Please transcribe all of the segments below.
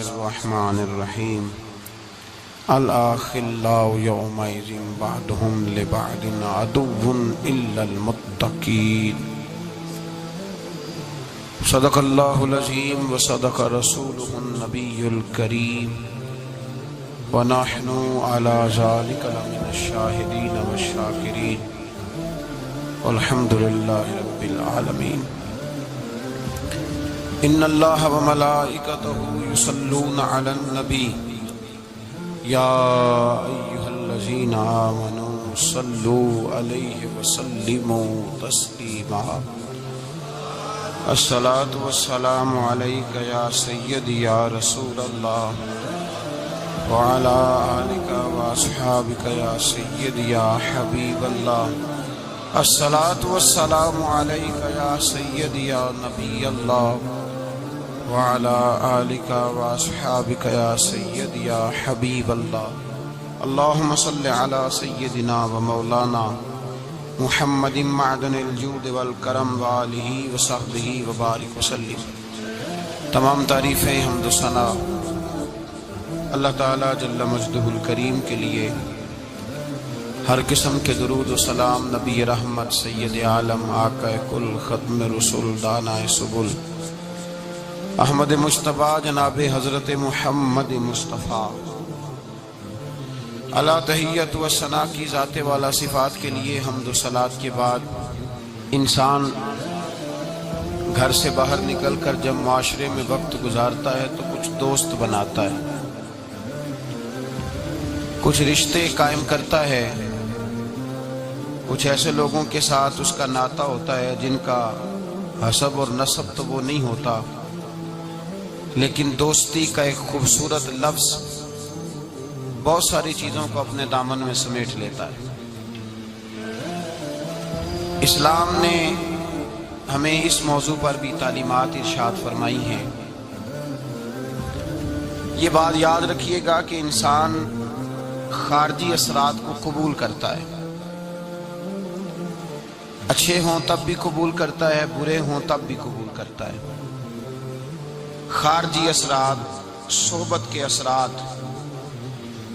الرحمن الرحیم الأخلاء يومئذ بعضهم لبعض عدو إلا المتقين صدق اللہ العظیم وصدق رسولہ النبی الکریم ونحن على ذلك لمن الشاہدین والشاکرین والحمد للہ رب العالمین۔ ان اللہ وملائکتہ یصلون علی النبی یا ایہا الذین آمنوا صلوا علیہ وسلموا تسلیما۔ الصلاة والسلام علیک یا سیدی یا رسول اللہ وعلی آلک واصحابک یا سیدی یا حبیب اللہ۔ الصلاة والسلام علیک یا سیدی یا نبی اللہ وعلی آلک واصحابک یا سیدی یا حبیب اللہ۔ اللہم صل علی سیدنا و مولانا محمد معدن الجود والکرم وآلہ وصحبہ وبارک وسلم۔ تمام تعریفیں حمد و ثنا اللہ تعالیٰ جل مجدہ الکریم کے لیے، ہر قسم کے درود و سلام نبی رحمت سید عالم آقا کل ختم رسول دانائے سبل احمد مجتبیٰ جناب حضرت محمد مصطفیٰ علی تحیت و ثنا کی ذات والا صفات کے لیے حمد و صلات کے بعد انسان گھر سے باہر نکل کر جب معاشرے میں وقت گزارتا ہے تو کچھ دوست بناتا ہے، کچھ رشتے قائم کرتا ہے، کچھ ایسے لوگوں کے ساتھ اس کا ناطہ ہوتا ہے جن کا حسب اور نسب تو وہ نہیں ہوتا، لیکن دوستی کا ایک خوبصورت لفظ بہت ساری چیزوں کو اپنے دامن میں سمیٹ لیتا ہے۔ اسلام نے ہمیں اس موضوع پر بھی تعلیمات ارشاد فرمائی ہیں۔ یہ بات یاد رکھیے گا کہ انسان خارجی اثرات کو قبول کرتا ہے، اچھے ہوں تب بھی قبول کرتا ہے، برے ہوں تب بھی قبول کرتا ہے۔ خارجی اثرات، صحبت کے اثرات،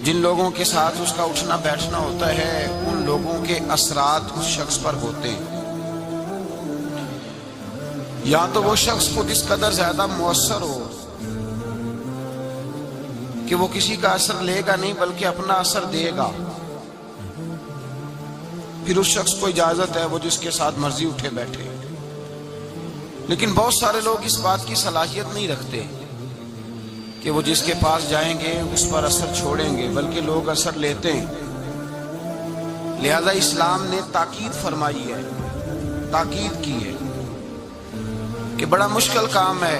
جن لوگوں کے ساتھ اس کا اٹھنا بیٹھنا ہوتا ہے ان لوگوں کے اثرات اس شخص پر ہوتے ہیں۔ یا تو وہ شخص خود اس قدر زیادہ مؤثر ہو کہ وہ کسی کا اثر لے گا نہیں بلکہ اپنا اثر دے گا، پھر اس شخص کو اجازت ہے وہ جس کے ساتھ مرضی اٹھے بیٹھے۔ لیکن بہت سارے لوگ اس بات کی صلاحیت نہیں رکھتے کہ وہ جس کے پاس جائیں گے اس پر اثر چھوڑیں گے، بلکہ لوگ اثر لیتے ہیں۔ لہذا اسلام نے تاکید فرمائی ہے، تاکید کی ہے کہ بڑا مشکل کام ہے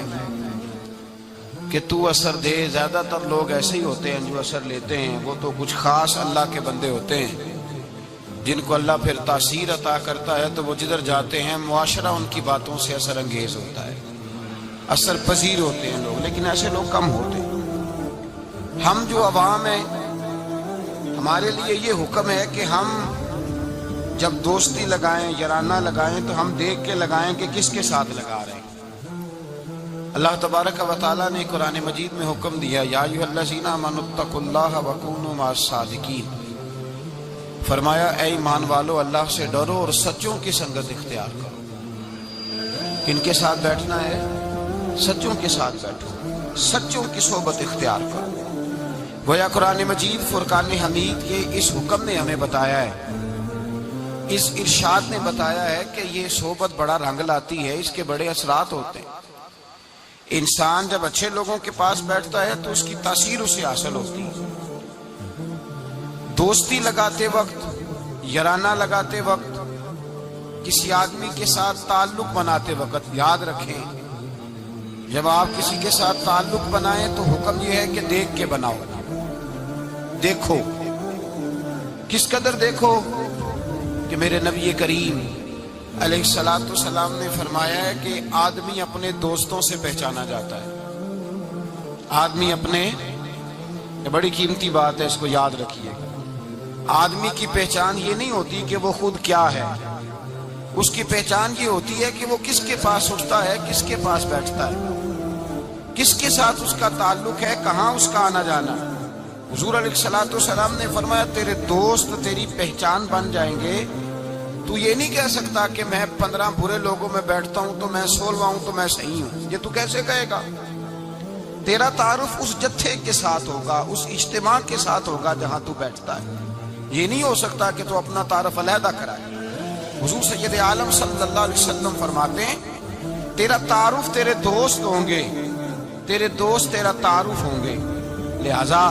کہ تو اثر دے۔ زیادہ تر لوگ ایسے ہی ہوتے ہیں جو اثر لیتے ہیں، وہ تو کچھ خاص اللہ کے بندے ہوتے ہیں جن کو اللہ پھر تاثیر عطا کرتا ہے تو وہ جدھر جاتے ہیں معاشرہ ان کی باتوں سے اثر انگیز ہوتا ہے، اثر پذیر ہوتے ہیں لوگ، لیکن ایسے لوگ کم ہوتے ہیں۔ ہم جو عوام ہیں، ہمارے لیے یہ حکم ہے کہ ہم جب دوستی لگائیں، یارانہ لگائیں تو ہم دیکھ کے لگائیں کہ کس کے ساتھ لگا رہے ہیں۔ اللہ تبارک و تعالیٰ نے قرآن مجید میں حکم دیا، یا ایھا الذین آمنوا اتقوا اللہ وکونوا مع الصادقین، فرمایا اے ایمان والو اللہ سے ڈرو اور سچوں کی سنگت اختیار کرو۔ کن کے ساتھ بیٹھنا ہے؟ سچوں کے ساتھ بیٹھو، سچوں کی صحبت اختیار کرو۔ گویا قرآن مجید فرقان حمید کے اس حکم نے ہمیں بتایا ہے، اس ارشاد نے بتایا ہے کہ یہ صحبت بڑا رنگ لاتی ہے، اس کے بڑے اثرات ہوتے ہیں۔ انسان جب اچھے لوگوں کے پاس بیٹھتا ہے تو اس کی تاثیر اسے حاصل ہوتی ہے۔ دوستی لگاتے وقت، یارانہ لگاتے وقت، کسی آدمی کے ساتھ تعلق بناتے وقت یاد رکھیں، جب آپ کسی کے ساتھ تعلق بنائیں تو حکم یہ ہے کہ دیکھ کے بناؤ۔ دیکھو، کس قدر دیکھو کہ میرے نبی کریم علیہ السلام نے فرمایا ہے کہ آدمی اپنے دوستوں سے پہچانا جاتا ہے۔ آدمی اپنے، یہ بڑی قیمتی بات ہے، اس کو یاد رکھیے۔ آدمی کی پہچان یہ نہیں ہوتی کہ وہ خود کیا ہے، اس کی پہچان یہ ہوتی ہے کہ وہ کس کے پاس اٹھتا ہے، کس کے پاس بیٹھتا ہے۔ کس کے ساتھ اس کا تعلق ہے، کہاں اس کا آنا جانا۔ حضور علیہ الصلوۃ والسلام نے فرمایا تیرے دوست تیری پہچان بن جائیں گے، تو یہ نہیں کہہ سکتا کہ میں 15 برے لوگوں میں بیٹھتا ہوں تو میں 16واں ہوں تو میں صحیح ہوں، یہ تو کیسے کہے گا؟ تیرا تعارف اس جتھے کے ساتھ ہوگا، اس اجتماع کے ساتھ ہوگا جہاں تو بیٹھتا ہے۔ یہ نہیں ہو سکتا کہ تو اپنا تعارف علیحدہ کرائے۔ حضور سید عالم صلی اللہ علیہ وسلم فرماتے ہیں تیرا تعارف تیرے دوست ہوں گے، تیرے دوست تیرا تعارف ہوں گے، لہذا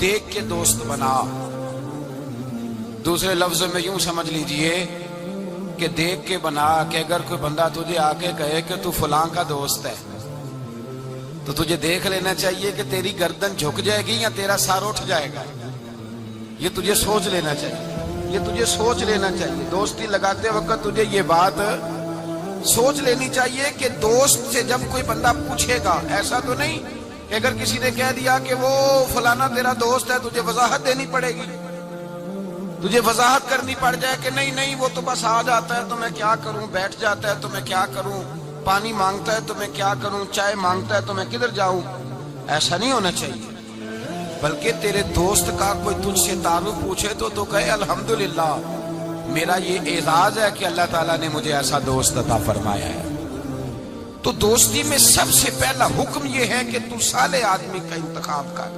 دیکھ کے دوست بنا۔ دوسرے لفظ میں یوں سمجھ لیجئے کہ دیکھ کے بنا، کہ اگر کوئی بندہ تجھے آ کے کہے کہ تو فلاں کا دوست ہے تو تجھے دیکھ لینا چاہیے کہ تیری گردن جھک جائے گی یا تیرا سر اٹھ جائے گا۔ یہ تجھے سوچ لینا چاہیے، یہ تجھے سوچ لینا چاہیے۔ دوستی لگاتے وقت تجھے یہ بات سوچ لینی چاہیے کہ دوست سے جب کوئی بندہ پوچھے گا، ایسا تو نہیں کہ اگر کسی نے کہہ دیا کہ وہ فلانا تیرا دوست ہے تجھے وضاحت دینی پڑے گی، تجھے وضاحت کرنی پڑ جائے کہ نہیں نہیں وہ تو بس آ جاتا ہے تو میں کیا کروں، بیٹھ جاتا ہے تو میں کیا کروں، پانی مانگتا ہے تو میں کیا کروں، چائے مانگتا ہے تو میں کدھر جاؤں۔ ایسا نہیں ہونا چاہیے، بلکہ تیرے دوست کا کوئی تجھ سے تعارف پوچھے تو کہے الحمدللہ میرا یہ اعزاز ہے کہ اللہ تعالیٰ نے مجھے ایسا دوست عطا فرمایا ہے۔ تو دوستی میں سب سے پہلا حکم یہ ہے کہ تو صالح آدمی کا انتخاب کر،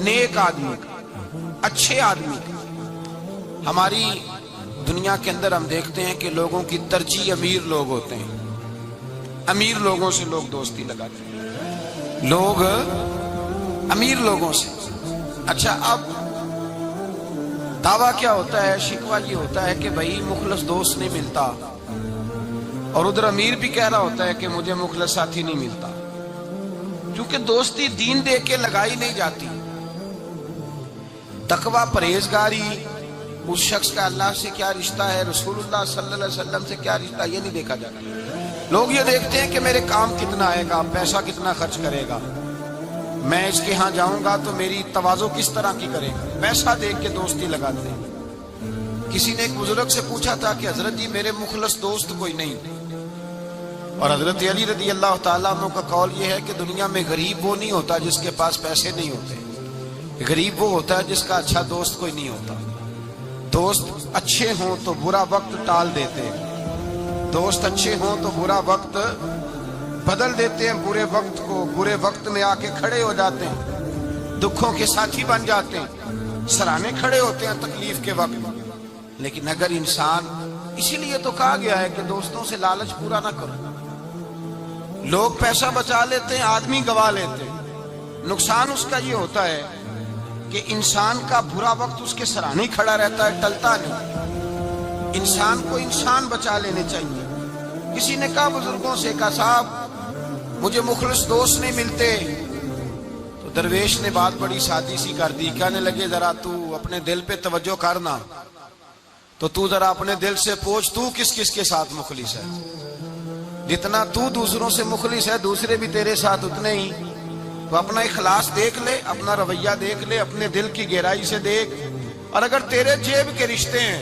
نیک آدمی کا، اچھے آدمی کا۔ ہماری دنیا کے اندر ہم دیکھتے ہیں کہ لوگوں کی ترجیح امیر لوگ ہوتے ہیں، امیر لوگوں سے لوگ دوستی لگاتے ہیں، لوگ امیر لوگوں سے۔ اچھا اب دعویٰ کیا ہوتا ہے، شکوہ یہ ہوتا ہے کہ بھائی مخلص دوست نہیں ملتا، اور ادھر امیر بھی کہہ رہا ہوتا ہے کہ مجھے مخلص ساتھی نہیں ملتا، کیونکہ دوستی دین دے کے لگائی نہیں جاتی۔ تقویٰ پرہیزگاری، اس شخص کا اللہ سے کیا رشتہ ہے، رسول اللہ صلی اللہ علیہ وسلم سے کیا رشتہ، یہ نہیں دیکھا جاتا۔ لوگ یہ دیکھتے ہیں کہ میرے کام کتنا آئے گا، پیسہ کتنا خرچ کرے گا، میں اس کے ہاں جاؤں گا تو میری تواضع کس طرح کی کرے گا، پیسہ دیکھ کے دوستی لگاتے ہیں۔ کسی نے ایک بزرگ سے پوچھا تھا کہ حضرت جی میرے مخلص دوست کوئی نہیں، اور حضرت علی رضی اللہ تعالیٰ عنہ کا قول یہ ہے کہ دنیا میں غریب وہ نہیں ہوتا جس کے پاس پیسے نہیں ہوتے، غریب وہ ہوتا ہے جس کا اچھا دوست کوئی نہیں ہوتا۔ دوست اچھے ہوں تو برا وقت ٹال دیتے ہیں، دوست اچھے ہوں تو برا وقت بدل دیتے ہیں، برے وقت کو برے وقت میں آ کے کھڑے ہو جاتے ہیں، دکھوں کے ساتھی بن جاتے ہیں، سراہنے کھڑے ہوتے ہیں تکلیف کے وقت۔ لیکن اگر انسان، اسی لیے تو کہا گیا ہے کہ دوستوں سے لالچ پورا نہ کرو۔ لوگ پیسہ بچا لیتے ہیں، آدمی گوا لیتے ہیں۔ نقصان اس کا یہ ہوتا ہے کہ انسان کا برا وقت اس کے سراہنے کھڑا رہتا ہے، ٹلتا نہیں۔ انسان کو انسان بچا لینے چاہیے۔ کسی نے کہا بزرگوں سے، کہا صاحب مجھے مخلص دوست نہیں ملتے، تو درویش نے بات بڑی سادی سی کر دی، کہنے لگے ذرا تو اپنے دل پہ توجہ کرنا، تو ذرا اپنے دل سے پوچھ تو کس کس کے ساتھ مخلص ہے۔ جتنا تو دوسروں سے مخلص ہے دوسرے بھی تیرے ساتھ اتنے ہی۔ تو اپنا اخلاص دیکھ لے، اپنا رویہ دیکھ لے، اپنے دل کی گہرائی سے دیکھ، اور اگر تیرے جیب کے رشتے ہیں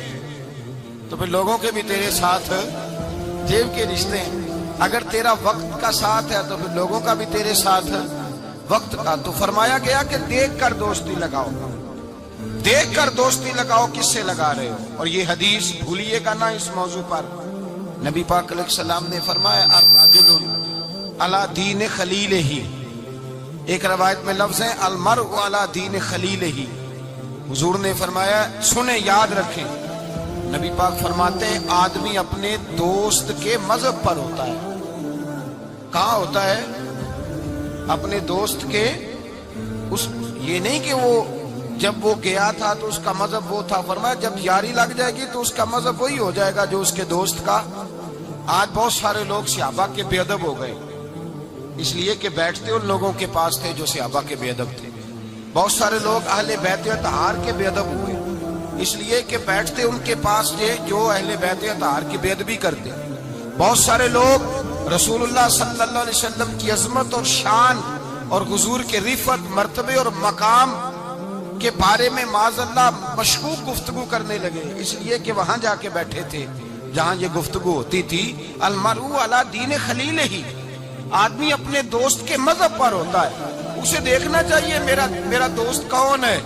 تو پھر لوگوں کے بھی تیرے ساتھ جیب کے رشتے ہیں۔ اگر تیرا وقت کا ساتھ ہے تو پھر لوگوں کا بھی تیرے ساتھ وقت کا۔ تو فرمایا گیا کہ دیکھ کر دوستی لگاؤ، دیکھ کر دوستی لگاؤ کس سے لگا رہے ہو۔ اور یہ حدیث بھولیے گا نہ اس موضوع پر، نبی پاک علیہ السلام نے فرمایا الرجل علی دین خلیلہ، ایک روایت میں لفظ ہے المرء علی دین خلیلہ۔ حضور نے فرمایا سنیں، یاد رکھیں، نبی پاک فرماتے ہیں آدمی اپنے دوست کے مذہب پر ہوتا ہے۔ کہاں ہوتا ہے؟ اپنے دوست کے یہ نہیں کہ وہ جب وہ گیا تھا تو اس کا مذہب وہ تھا، فرمایا جب یاری لگ جائے گی تو اس کا مذہب وہی ہو جائے گا جو اس کے دوست کا۔ آج بہت سارے لوگ صحابہ کے بے ادب ہو گئے، اس لیے کہ بیٹھتے ان لوگوں کے پاس تھے جو صحابہ کے بے ادب تھے۔ بہت سارے لوگ اہل بیت اطہار کے بے ادب ہوئے، اس لیے کہ بیٹھتے ان کے پاس تھے جو اہل بیت اطہار کی بے ادبی کرتے۔ بہت سارے لوگ رسول اللہ صلی اللہ علیہ وسلم کی عظمت اور شان اور حضور کے رفعت، مرتبے اور مقام کے بارے میں معاذ اللہ مشکوک گفتگو کرنے لگے، اس لیے کہ وہاں جا کے بیٹھے تھے جہاں یہ گفتگو ہوتی تھی۔ المرء علی دین خلیلہ، آدمی اپنے دوست کے مذہب پر ہوتا ہے، اسے دیکھنا چاہیے میرا دوست کون ہے۔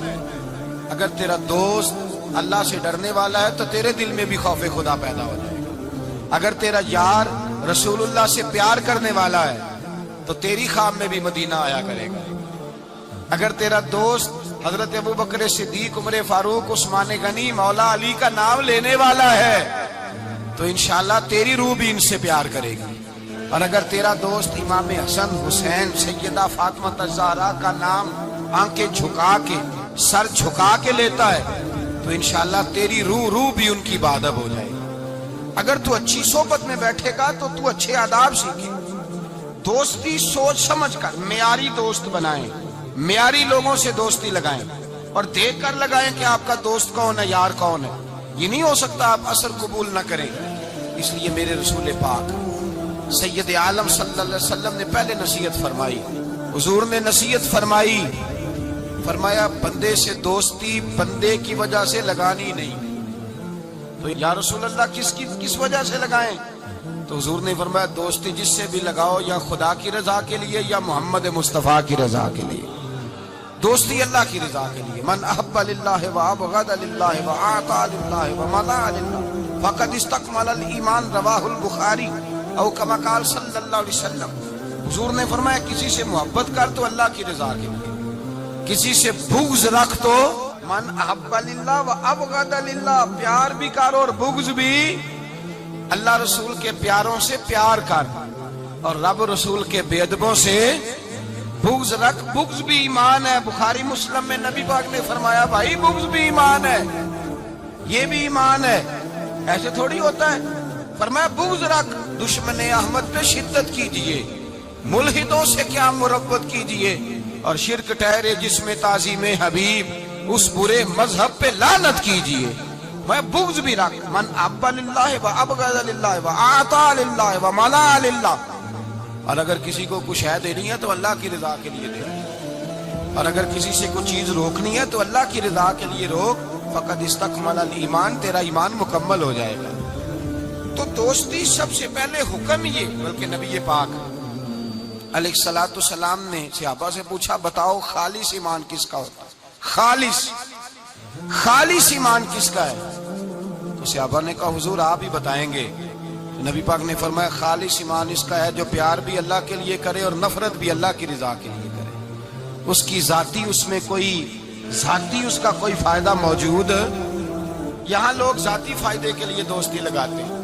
اگر تیرا دوست اللہ سے ڈرنے والا ہے تو تیرے دل میں بھی خوف خدا پیدا ہو جائے گا۔ اگر تیرا یار رسول اللہ سے پیار کرنے والا ہے تو تیری خواب میں بھی مدینہ آیا کرے گا۔ اگر تیرا دوست حضرت ابوبکر صدیق، عمر فاروق، عثمان غنی، مولا علی کا نام لینے والا ہے تو انشاءاللہ تیری روح بھی ان سے پیار کرے گی۔ اور اگر تیرا دوست امام حسن، حسین، سیدہ فاطمہ الزہرا کا نام آنکھیں جھکا کے، سر جھکا کے لیتا ہے تو انشاءاللہ تیری روح بھی ان کی بادب ہو جائے گی۔ اگر تو اچھی صحبت میں بیٹھے گا تو تو اچھے آداب سیکھے۔ دوستی سوچ سمجھ کر معیاری دوست بنائیں، معیاری لوگوں سے دوستی لگائیں اور دیکھ کر لگائیں کہ آپ کا دوست کون ہے، یار کون ہے۔ یہ نہیں ہو سکتا آپ اثر قبول نہ کریں۔ اس لیے میرے رسول پاک سید عالم صلی اللہ علیہ وسلم نے پہلے نصیحت فرمائی، حضور نے نصیحت فرمائی، فرمایا بندے سے دوستی بندے کی وجہ سے لگانی نہیں۔ تو یا رسول اللہ کس وجہ سے لگائیں؟ تو حضور نے فرمایا دوستی جس سے بھی لگاؤ یا خدا کی رضا کے لیے یا محمد مصطفیٰ کی رضا کے لیے۔ دوستی اللہ کی رضا کے لیے۔ من احب للہ وابغض للہ واعطى للہ ومنع للہ فقد استکمل الایمان، رواہ البخاری او کما قال صلی اللہ علیہ وسلم۔ حضور نے فرمایا کسی سے محبت کر تو اللہ کی رضا کے لیے، کسی سے بغض رکھ تو من احب للہ وابغض للہ، پیار بھی کر اور بغض بھی اللہ رسول کے پیاروں سے پیار کر اور رب رسول کے بے ادبوں سے بغض رکھ۔ بغض بھی ایمان ہے۔ بخاری مسلم میں نبی پاک نے فرمایا بھائی بغض بھی ایمان ہے، یہ بھی ایمان ہے، ایسے تھوڑی ہوتا ہے۔ فرمایا بغض رکھ، دشمن احمد پہ شدت کیجئے، ملحدوں سے کیا مربت کیجئے، اور شرک ٹھہرے جس میں تعظیم حبیب، اس برے مذہب پہ لعنت کیجئے۔ میں بغض بھی رکھ، من احب للہ وابغض للہ واعطى للہ ومنع للہ۔ اور اگر کسی کو کچھ ہے دینی ہے تو اللہ کی رضا کے لیے دے، اور اگر کسی سے کوئی چیز روکنی ہے تو اللہ کی رضا کے لیے روک۔ فقد استکمل الایمان، تیرا ایمان مکمل ہو جائے گا۔ تو دوستی سب سے پہلے حکم یہ، بلکہ نبی پاک علیہ الصلوۃ والسلام نے صحابہ سے پوچھا بتاؤ خالص ایمان کس کا ہوتا ہے؟ خالص ایمان کس کا ہے؟ تو صحابہ نے کہا حضور آپ ہی بتائیں گے۔ نبی پاک نے فرمایا خالص ایمان اس کا ہے جو پیار بھی اللہ کے لیے کرے اور نفرت بھی اللہ کی رضا کے لیے کرے، اس کی ذاتی اس میں کوئی ذاتی اس کا کوئی فائدہ موجود۔ یہاں لوگ ذاتی فائدے کے لیے دوستی لگاتے ہیں۔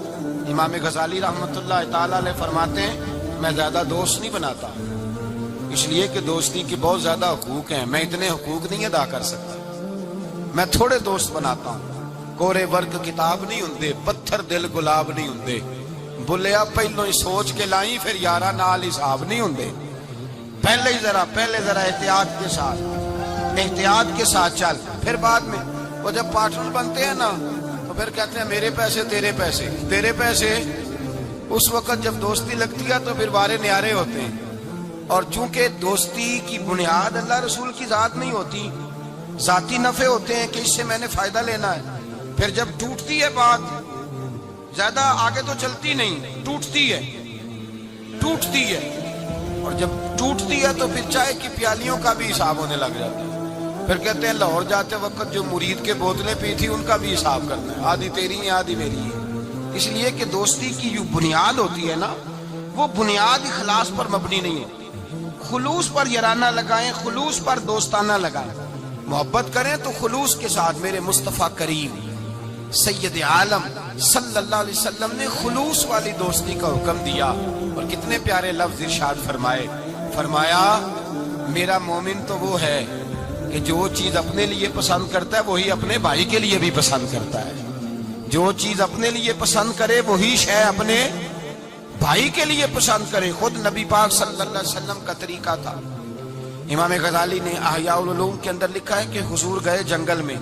امام غزالی رحمۃ اللہ تعالی علیہ فرماتے ہیں میں زیادہ دوست نہیں بناتا، اس لیے کہ دوستی کے بہت زیادہ حقوق ہیں، میں اتنے حقوق نہیں ادا کر سکتا، میں تھوڑے دوست بناتا ہوں۔ کورے ورگ کتاب نہیں ہوندے، پتھر دل گلاب نہیں ہوندے، بلیا پہلو ہی سوچ کے لائیں پھر یارہ نال حساب نہیں ہوندے۔ پہلے ذرا احتیاط کے ساتھ چل، پھر بعد میں وہ جب پارٹنر بنتے ہیں نا تو پھر کہتے ہیں میرے پیسے تیرے پیسے۔ اس وقت جب دوستی لگتی ہے تو پھر وارے نیارے ہوتے ہیں۔ اور چونکہ دوستی کی بنیاد اللہ رسول کی ذات نہیں ہوتی، ذاتی نفع ہوتے ہیں کہ اس سے میں نے فائدہ لینا ہے، پھر جب ٹوٹتی ہے بات زیادہ آگے تو چلتی نہیں، ٹوٹتی ہے، اور جب ٹوٹتی ہے تو پھر چائے کی پیالیوں کا بھی حساب ہونے لگ جاتا ہے۔ پھر کہتے ہیں لاہور جاتے وقت جو مرید کے بوتلیں پی تھی ان کا بھی حساب کرنا ہے، آدھی تیری ہے آدھی میری ہے۔ اس لیے کہ دوستی کی جو بنیاد ہوتی ہے نا وہ بنیاد اخلاص پر مبنی نہیں ہوتی۔ خلوص پر یارانہ لگائیں، خلوص پر دوستانہ لگائیں، محبت کریں تو خلوص کے ساتھ۔ میرے مصطفیٰ کریم سید عالم صلی اللہ علیہ وسلم نے خلوص والی دوستی کا حکم دیا، اور کتنے پیارے لفظ ارشاد فرمایا میرا مومن تو وہ ہے کہ جو چیز اپنے لیے پسند کرتا ہے وہی اپنے بھائی کے لیے بھی پسند کرتا ہے، جو چیز اپنے لیے پسند کرے وہی شے اپنے بھائی کے لیے پسند کرے۔ خود نبی پاک صلی اللہ علیہ وسلم کا طریقہ تھا۔ امام غزالی نے احیاء العلوم کے اندر لکھا ہے کہ حضور گئے جنگل میں،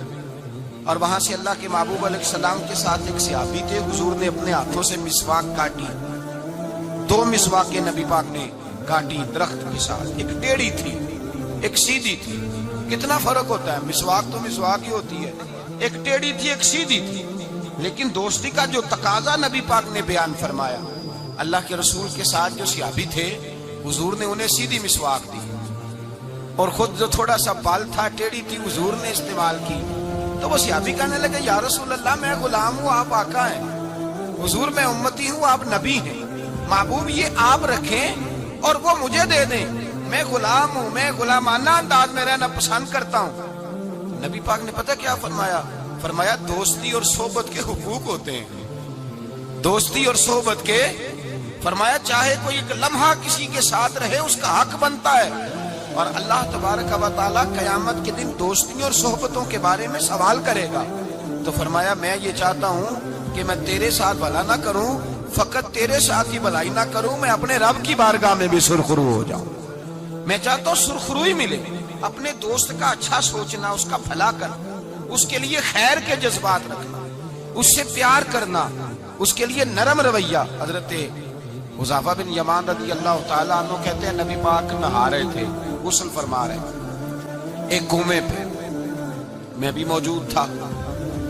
اور وہاں سے اللہ کے محبوب علیہ السلام کے ساتھ ایک صحابی تھے۔ حضور نے اپنے ہاتھوں سے مسواک کاٹی، 2 مسواکیں نبی پاک نے کاٹی درخت کے ساتھ، ایک ٹیڑھی تھی ایک سیدھی تھی۔ کتنا فرق ہوتا ہے، مسواک تو مسواک ہی ہوتی ہے، ایک ٹیڑھی تھی ایک سیدھی تھی، لیکن دوستی کا جو تقاضا نبی پاک نے بیان فرمایا۔ اللہ کے رسول کے ساتھ جو صحابی تھے حضور نے انہیں سیدھی مسواک دی، اور خود جو تھوڑا سا بال تھا ٹیڑھی تھی حضور نے استعمال کی۔ تو وہ صحابی کہنے لگے یا رسول اللہ میں غلام ہوں آپ آقا ہیں، حضور میں امتی ہوں آپ نبی ہیں، محبوب یہ آپ رکھیں اور وہ مجھے دے دیں، میں غلام ہوں، میں غلامانہ انداز میں رہنا پسند کرتا ہوں۔ نبی پاک نے پتہ کیا فرمایا؟ فرمایا دوستی اور صحبت کے حقوق ہوتے ہیں، دوستی اور صحبت کے، فرمایا چاہے کوئی ایک لمحہ کسی کے ساتھ رہے اس کا حق بنتا ہے، اور اللہ تبارک و تعالیٰ قیامت کے دن دوستیوں اور صحبتوں کے بارے میں سوال کرے گا۔ تو فرمایا میں یہ چاہتا ہوں کہ میں تیرے ساتھ بھلا نہ کروں، فقط تیرے ساتھ ہی بھلائی نہ کروں، میں اپنے رب کی بارگاہ میں بھی سرخرو ہو جاؤں۔ میں چاہتا ہوں سرخروئی ملے، اپنے دوست کا اچھا سوچنا، اس کا بھلا کرنا، اس کے لیے خیر کے جذبات رکھنا، اس سے پیار کرنا، اس کے لیے نرم رویہ۔ حضرت حذیفہ بن یمان رضی اللہ تعالیٰ عنہ کہتے ہیں نبی پاک نہا رہے تھے، غسل فرما رہے تھے ایک کنویں پہ، میں بھی موجود تھا۔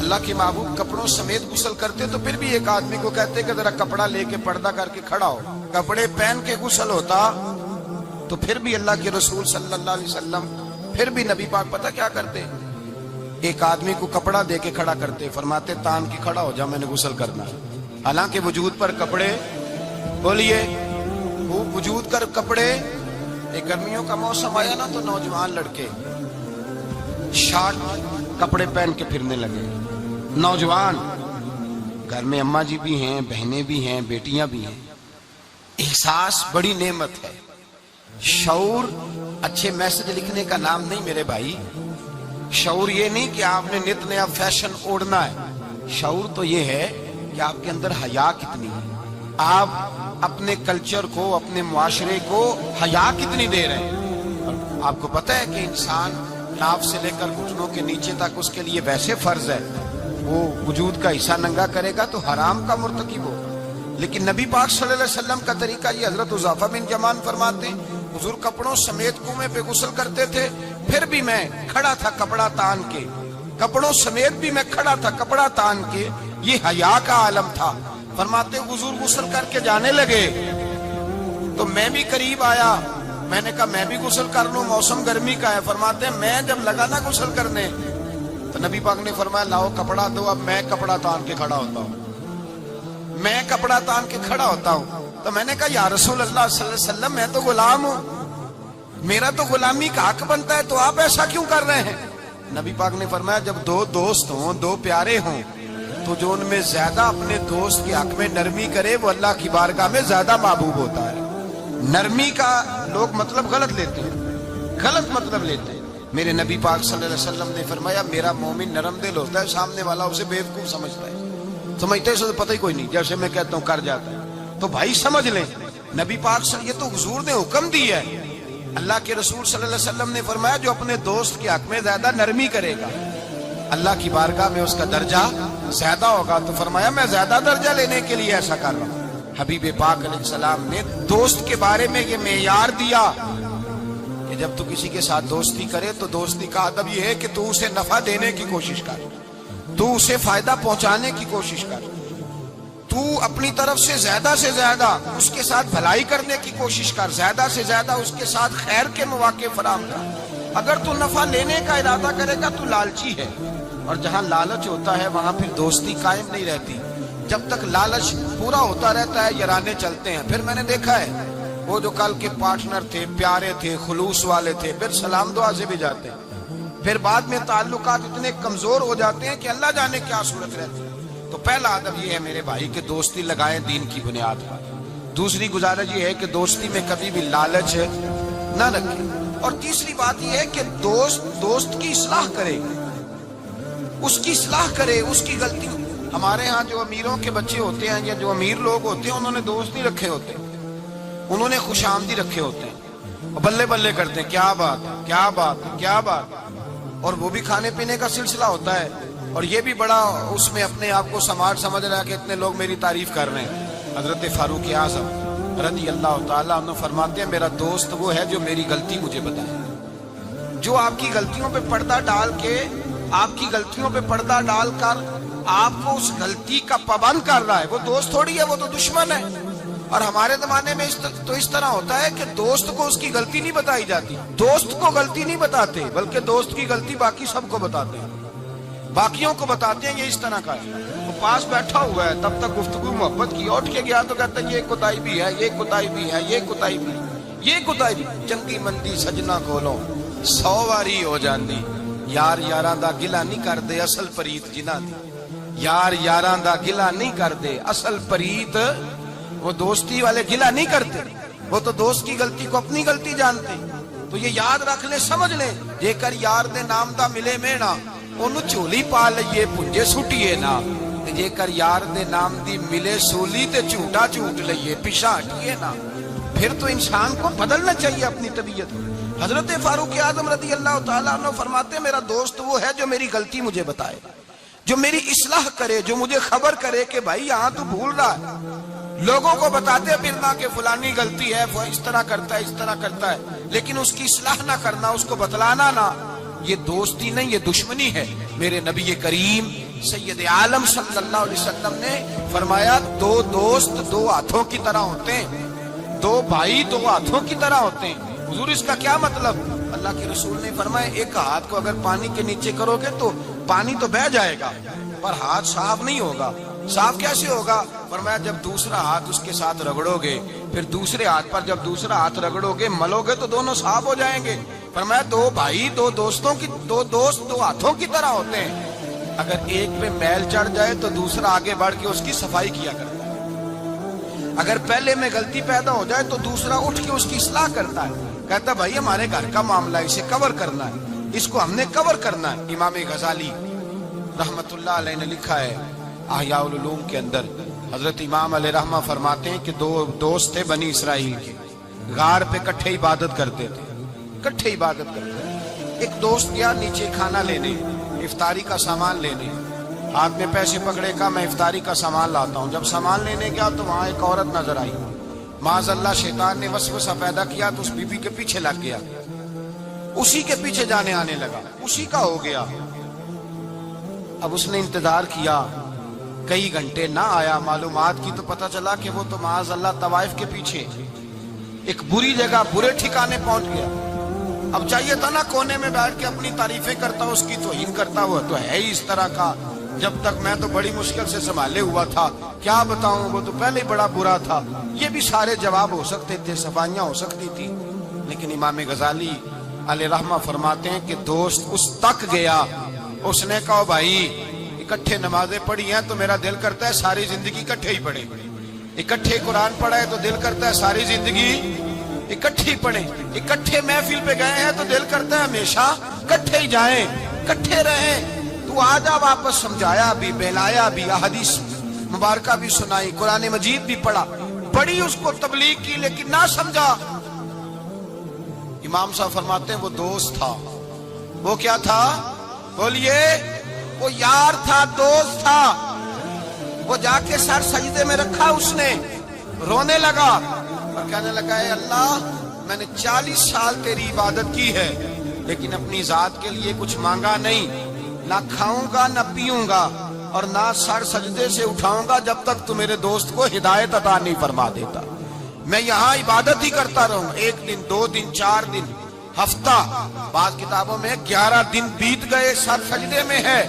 اللہ کے محبوب کپڑوں سمیت غسل کرتے تو پھر بھی ایک آدمی کو کہتے کہ ذرا کپڑا لے کے پردہ کر کے کھڑا ہو، کپڑے پہن کے غسل ہوتا تو پھر بھی اللہ کے رسول صلی اللہ علیہ وسلم، پھر بھی نبی پاک پتہ کیا کرتے؟ ایک آدمی کو کپڑا دے کے کھڑا کرتے، فرماتے تان کے کھڑا ہو جا، میں نے غسل کرنا ہے۔ حالانکہ وجود پر کپڑے، بولیے وہ وجود کر کپڑے، ایک گرمیوں کا موسم آیا نا تو نوجوان لڑکے شارٹ کپڑے پہن کے پھرنے لگے، نوجوان، گھر میں اماں جی بھی ہیں، بہنیں بھی ہیں، بیٹیاں بھی ہیں۔ احساس بڑی نعمت ہے، شعور اچھے میسج لکھنے کا نام نہیں میرے بھائی، شعور یہ نہیں کہ آپ نے نت نیا فیشن اوڑھنا ہے، شعور تو یہ ہے کہ آپ کے اندر حیا کتنی ہے، آپ اپنے کلچر کو، اپنے معاشرے کو حیا کتنی دے رہے ہیں۔ اور آپ کو پتہ ہے کہ انسان ناف سے لے کر گھٹنوں کے نیچے تک اس کے لیے ویسے فرض ہے، وہ وجود کا حصہ ننگا کرے گا تو حرام کا مرتکب ہو، لیکن نبی پاک صلی اللہ علیہ وسلم کا طریقہ یہ، حضرت حذیفہ بن یمان فرماتے ہیں حضور کپڑوں سمیت کنویں پہ غسل کرتے تھے، پھر بھی میں کھڑا تھا کپڑا تان کے، کپڑوں سمیت بھی میں کھڑا تھا کپڑا تان کے، یہ حیا کا عالم تھا۔ فرماتے حضور غسل کر کے جانے لگے تو میں بھی قریب آیا، میں نے کہا میں بھی غسل کر لوں، موسم گرمی کا ہے۔ فرماتے ہیں میں جب لگا نا غسل کرنے تو نبی پاک نے فرمایا لاؤ کپڑا دو، اب میں کپڑا تان کے کھڑا ہوتا ہوں، میں کپڑا تان کے کھڑا ہوتا ہوں۔ تو میں نے کہا یا رسول اللہ صلی اللہ علیہ وسلم میں تو غلام ہوں، میرا تو غلامی کا حق بنتا ہے، تو آپ ایسا کیوں کر رہے ہیں؟ نبی پاک نے فرمایا جب دو دوست ہوں، دو پیارے ہوں، تو جو ان میں زیادہ اپنے دوست کے حق میں نرمی کرے وہ اللہ کی بارگاہ میں زیادہ محبوب ہوتا ہے۔ نرمی کا لوگ مطلب غلط لیتے ہیں، غلط مطلب لیتے ہیں۔ میرے نبی پاک صلی اللہ علیہ وسلم نے فرمایا میرا مومن نرم دل ہوتا ہے، سامنے والا اسے بیوقوف سمجھتا ہے، سمجھتے اسے تو پتہ ہی کوئی نہیں، جیسے میں کہتا ہوں کر جاتا ہے، تو بھائی سمجھ لیں نبی پاک صلی، یہ تو حضور نے حکم دی ہے، اللہ کے رسول صلی اللہ علیہ وسلم نے فرمایا جو اپنے دوست کے حق میں زیادہ نرمی کرے گا اللہ کی بارگاہ میں اس کا درجہ زیادہ ہوگا۔ تو فرمایا میں زیادہ درجہ لینے کے لیے ایسا کر رہا ہوں۔ حبیب پاک علیہ السلام نے دوست کے بارے میں یہ معیار دیا کہ جب تو کسی کے ساتھ دوستی کرے تو دوستی کا ادب یہ ہے کہ تو اسے نفع دینے کی کوشش کر، تو اسے فائدہ پہنچانے کی کوشش کر، تو اپنی طرف سے زیادہ اس کے ساتھ بھلائی کرنے کی کوشش کر، زیادہ سے زیادہ اس کے ساتھ خیر کے مواقع فراہم کر۔ اگر تو نفع لینے کا ارادہ کرے گا تو لالچی ہے، اور جہاں لالچ ہوتا ہے وہاں پھر دوستی قائم نہیں رہتی۔ جب تک لالچ پورا ہوتا رہتا ہے یارانے چلتے ہیں۔ پھر میں نے دیکھا ہے وہ جو کل کے پارٹنر تھے، پیارے تھے، خلوص والے تھے، پھر سلام دعا سے بھی جاتے ہیں، پھر بعد میں تعلقات اتنے کمزور ہو جاتے ہیں کہ اللہ جانے کیا صورت رہتی ہے۔ تو پہلا ادب یہ ہے میرے بھائی کہ دوستی لگائیں دین کی بنیاد پر۔ دوسری گزارش یہ ہے کہ دوستی میں کبھی بھی لالچ نہ رکھیں، اور تیسری بات یہ ہے کہ دوست کی اصلاح کرے، اس کی اصلاح کرے، اس کی غلطی۔ ہمارے ہاں جو امیروں کے بچے ہوتے ہیں یا جو امیر لوگ ہوتے ہیں انہوں نے دوست نہیں رکھے ہوتے، انہوں نے خوش آمدی رکھے ہوتے ہیں، اور بلے بلے کرتے ہیں کیا بات ہے کیا بات ہے کیا بات ہے، اور وہ بھی کھانے پینے کا سلسلہ ہوتا ہے، اور یہ بھی بڑا اس میں اپنے آپ کو سماج سمجھ رہا ہے کہ اتنے لوگ میری تعریف کر رہے ہیں۔ حضرت فاروق اعظم رضی اللہ تعالیٰ عنہ فرماتے ہیں میرا دوست وہ ہے جو میری غلطی مجھے بتائے، جو آپ کی غلطیوں پہ پردہ ڈال کے، آپ کی غلطیوں پہ پردہ ڈال کر آپ کو اس غلطی کا پابند کر رہا ہے، وہ دوست تھوڑی ہے، وہ تو دشمن ہے۔ اور ہمارے زمانے میں تو اس طرح ہوتا ہے کہ دوست کو اس کی غلطی نہیں بتائی جاتی، دوست کو غلطی نہیں بتاتے بلکہ دوست کی غلطی باقی سب کو بتاتے ہیں، باقیوں کو بتاتے ہیں یہ اس طرح کا ہے۔ وہ پاس بیٹھا ہوا ہے، تب تک گفتگو محبت کی، اٹھ کے گیا تو کہتا ہے یہ کوتاہی بھی ہے، یہ کوتاہی بھی ہے، یہ کوتاہی بھی، یہ کوتاہی بھی۔ چنگی مندی سجنا کولوں 100 واری ہو جاندی، یار یاراں دا گلا نہیں کردے اصل پریت جنہاں دی، یار یاراں دا گلا نہیں کردے اصل پریت، وہ دوستی والے گلا نہیں کرتے، وہ تو دوست کی غلطی کو اپنی غلطی جانتے۔ تو یہ یاد رکھ لیں، سمجھ لیں، جے کر یار دے نام دا ملے مینا انہوں چولی پا لئیے پنجے سٹیے نا، جے کر یار دے نام دی ملے سولی تے جھوٹا جھوٹ لئیے پیشا ہٹیے نا۔ پھر تو انسان کو بدلنا چاہیے اپنی طبیعت۔ حضرت فاروق اعظم رضی اللہ تعالیٰ عنہ فرماتے ہیں میرا دوست وہ ہے جو میری غلطی مجھے بتائے، جو میری اصلاح کرے، جو مجھے خبر کرے کہ بھائی یہاں تو بھول رہا ہے۔ لوگوں کو بتاتے پھرنا کہ فلانی غلطی ہے، وہ اس طرح کرتا ہے، اس طرح کرتا ہے، لیکن اس کی اصلاح نہ کرنا، اس کو بتلانا نہ، یہ دوستی نہیں، یہ دشمنی ہے۔ میرے نبی کریم سید عالم صلی اللہ علیہ وسلم نے فرمایا دو دوست دو ہاتھوں کی طرح ہوتے ہیں، دو بھائی دو ہاتھوں کی طرح ہوتے ہیں۔ حضور اس کا کیا مطلب؟ اللہ کے رسول نے فرمایا ایک ہاتھ کو اگر پانی کے نیچے کرو گے تو پانی تو بہہ جائے گا پر ہاتھ صاف نہیں ہوگا۔ صاف کیسے ہوگا؟ فرمایا جب دوسرا ہاتھ اس کے ساتھ رگڑو گے، پھر دوسرے ہاتھ پر جب دوسرا ہاتھ رگڑو گے ملو گے تو دونوں صاف ہو جائیں گے۔ فرمایا دو بھائی دو دوست دو ہاتھوں کی طرح ہوتے ہیں، اگر ایک پہ میل چڑھ جائے تو دوسرا آگے بڑھ کے اس کی صفائی کیا کرتا ہے، اگر پہلے میں غلطی پیدا ہو جائے تو دوسرا اٹھ کے اس کی اصلاح کرتا ہے، کہتا ہے بھائی ہمارے گھر کا معاملہ ہے، اسے کور کرنا ہے، اس کو ہم نے کور کرنا ہے۔ امام غزالی رحمت اللہ علیہ نے لکھا ہے احیاء العلوم کے اندر، حضرت امام علیہ رحمہ فرماتے ہیں کہ دو دوست تھے بنی اسرائیل کے، غار پہ کٹھے عبادت کرتے تھے، کٹھے عبادت کرتے تھے۔ ایک دوست گیا نیچے کھانا لینے، افطاری کا سامان لینے، ہاتھ میں پیسے پکڑے کا میں افطاری کا سامان لاتا ہوں۔ جب سامان لینے گیا تو وہاں ایک عورت نظر آئی، معاذ اللہ شیطان نے وسوسہ پیدا کیا تو اس بی بی کے پیچھے لگ گیا، اسی کے پیچھے جانے آنے لگا، اسی کا ہو گیا۔ اب اس نے انتظار کیا، کئی گھنٹے نہ آیا، معلومات کی تو پتہ چلا کہ وہ تو معاذ اللہ طوائف کے پیچھے ایک بری جگہ برے ٹھکانے پہنچ گیا۔ اب چاہیے تھا نا کونے میں بیٹھ کے اپنی تعریفیں کرتا، اس کی توہین کرتا، ہوا تو ہے ہی اس طرح کا، جب تک میں تو بڑی مشکل سے سنبھالے ہوا تھا، کیا بتاؤں وہ تو پہلے ہی بڑا برا تھا۔ یہ بھی سارے جواب ہو سکتے تھے، صفائیاں ہو سکتی تھی، لیکن امام غزالی علیہ رحمہ فرماتے ہیں کہ دوست اس تک گیا، اس نے کہا بھائی اکٹھے نمازیں پڑھی ہیں تو میرا دل کرتا ہے ساری زندگی اکٹھے ہی پڑھیں، اکٹھے قرآن پڑھا ہے تو دل کرتا ہے ساری زندگی اکٹھے ہی پڑھیں، اکٹھے محفل پہ گئے ہیں تو دل کرتا ہے ہمیشہ اکٹھے ہی جائیں، اکٹھے رہیں۔ تو آجا واپس سمجھایا بھی، بہلایا بھی، احادیث مبارکہ بھی سنائی، قرآن مجید بھی پڑھا، بڑی اس کو تبلیغ کی، لیکن نہ سمجھا۔ امام صاحب فرماتے ہیں وہ دوست تھا، وہ کیا تھا بولیے؟ وہ یار تھا، دوست تھا۔ وہ جا کے سر سجدے میں رکھا، اس نے رونے لگا اور کہنے لگا اے اللہ میں نے 40 سال تیری عبادت کی ہے لیکن اپنی ذات کے لیے کچھ مانگا نہیں، نہ کھاؤں گا نہ پیوں گا اور نہ سر سجدے سے اٹھاؤں گا جب تک تو میرے دوست کو ہدایت عطا نہیں فرما دیتا۔ میں یہاں عبادت ہی کرتا رہوں، 1 دن 2 دن 4 دن ہفتہ، بعض کتابوں میں 11 دن بیت گئے، سر سجدے میں ہے۔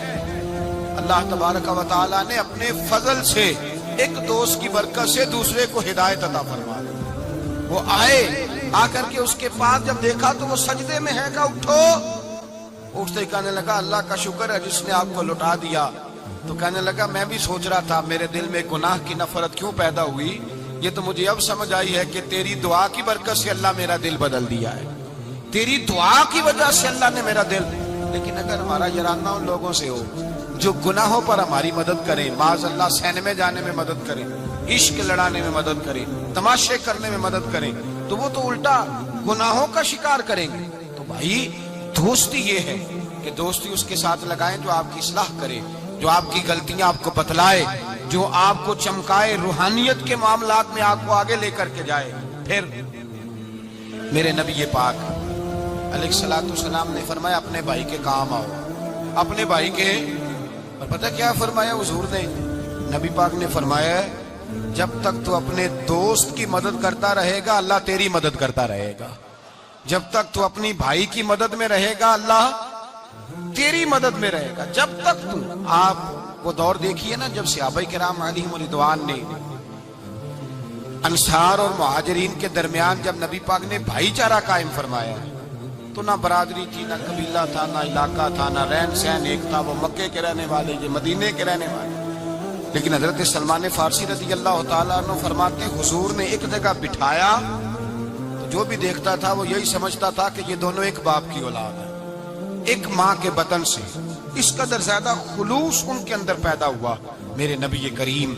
اللہ تبارک و تعالی نے اپنے فضل سے ایک دوست کی برکت سے دوسرے کو ہدایت عطا فرما دی۔ وہ آئے، آ کر کے اس کے پاس جب دیکھا تو وہ سجدے میں ہے، کہا اٹھو۔ اٹھتے ہی کہنے لگا اللہ کا شکر ہے جس نے آپ کو لٹا دیا۔ تو کہنے لگا میں بھی سوچ رہا تھا میرے دل میں گناہ کی نفرت کیوں پیدا ہوئی، یہ تو مجھے اب سمجھ آئی ہے کہ تیری دعا کی برکت سے اللہ میرا دل بدل دیا ہے، تیری دعا کی وجہ سے اللہ نے میرا دل۔ لیکن اگر ہمارا یرانہ ان لوگوں سے ہو جو گناہوں پر ہماری مدد کریں، معاذ اللہ سینے جانے میں مدد کریں، عشق لڑانے میں مدد کریں، تماشے کرنے میں مدد کریں، تو وہ تو الٹا گناہوں کا شکار کریں گے۔ تو بھائی دوستی یہ ہے کہ دوستی اس کے ساتھ لگائیں جو آپ کی اصلاح کرے، جو آپ کی غلطیاں آپ کو بتلائے، جو آپ کو چمکائے، روحانیت کے معاملات میں آپ کو آگے لے کر کے جائے۔ پھر میرے نبی پاک علیہ الصلوۃ والسلام نے فرمایا اپنے بھائی کے کام آؤ، اپنے بھائی کے۔ اور پتہ کیا فرمایا حضور نے؟ نبی پاک نے فرمایا جب تک تو اپنے دوست کی مدد کرتا رہے گا اللہ تیری مدد کرتا رہے گا. جب تک تو اپنی بھائی کی مدد میں رہے گا اللہ تیری مدد میں رہے گا. جب تک تو آپ وہ دور دیکھیے نا جب صحابہ کرام علیہم رضوان نے انصار اور مہاجرین کے درمیان جب نبی پاک نے بھائی چارہ قائم فرمایا تو نہ برادری تھی، نہ قبیلہ تھا، نہ علاقہ تھا، نہ رہن سہن ایک تھا. وہ مکے کے رہنے والے، یہ مدینے کے رہنے والے. لیکن حضرت سلمان فارسی رضی اللہ تعالیٰ عنہ فرماتے حضور نے ایک جگہ بٹھایا تو جو بھی دیکھتا تھا وہ یہی سمجھتا تھا کہ یہ دونوں ایک باپ کی اولاد ہے، ایک ماں کے بطن سے. اس قدر زیادہ خلوص ان کے اندر پیدا ہوا. میرے نبی کریم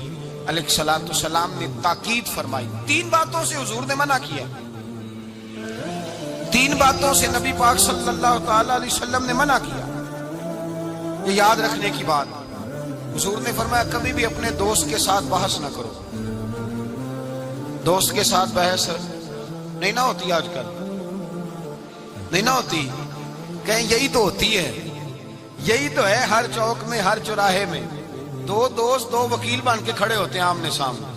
علیہ السلام نے تاکید فرمائی. 3 باتوں سے حضور نے منع کیا. 3 باتوں سے نبی پاک صلی اللہ تعالی علیہ وسلم نے منع کیا. یہ یاد رکھنے کی بات. حضور نے فرمایا کبھی بھی اپنے دوست کے ساتھ بحث نہ کرو. دوست کے ساتھ بحث نہیں نہ ہوتی آج کل، نہیں نہ ہوتی. کہیں یہی تو ہوتی ہے، یہی تو ہے ہر چوک میں، ہر چوراہے میں 2 دوست 2 وکیل بن کے کھڑے ہوتے ہیں آمنے سامنے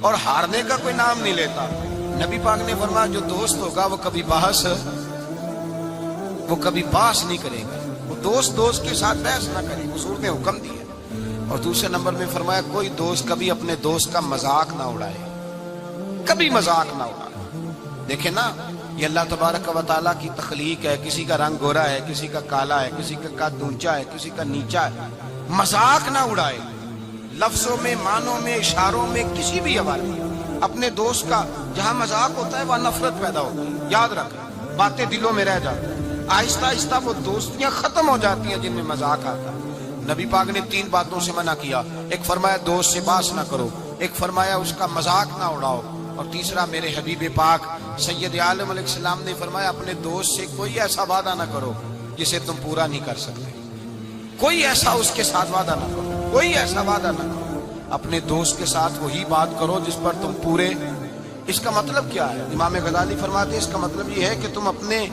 اور ہارنے کا کوئی نام نہیں لیتا. نبی پاک نے فرمایا جو دوست ہوگا وہ کبھی بحث نہیں کرے گا. وہ دوست کے ساتھ بحث نہ کرے. حضور نے حکم دیا. اور دوسرے نمبر میں فرمایا کوئی دوست کبھی اپنے دوست کا مذاق نہ اڑائے، کبھی مذاق نہ اڑائے. دیکھیں نا یہ اللہ تبارک و تعالیٰ کی تخلیق ہے. کسی کا رنگ گورا ہے، کسی کا کالا ہے، کسی کا قد اونچا ہے، کسی کا نیچا ہے. مذاق نہ اڑائے لفظوں میں، معنوں میں، اشاروں میں، کسی بھی حوالے. اپنے دوست کا جہاں مذاق ہوتا ہے وہاں نفرت پیدا ہوتی ہے. یاد رکھ، باتیں دلوں میں رہ جاتی ہیں. آہستہ آہستہ وہ دوستیاں ختم ہو جاتی ہیں جن میں مذاق آتا ہے. نبی پاک نے 3 باتوں سے منع کیا. ایک فرمایا دوست سے بحث نہ کرو، ایک فرمایا اس کا مذاق نہ اڑاؤ، اور تیسرا میرے حبیب پاک سید عالم علیہ السلام نے فرمایا اپنے دوست سے کوئی ایسا وعدہ نہ کرو جسے تم پورا نہیں کر سکتے. کوئی ایسا اس کے ساتھ وعدہ نہ کرو، کوئی ایسا وعدہ نہ کرو. اپنے دوست کے ساتھ وہی بات کرو جس پر تم پورے. اس کا مطلب کیا ہے؟ امام غزالی فرماتے ہیں اس کا مطلب یہ ہے کہ تم اپنے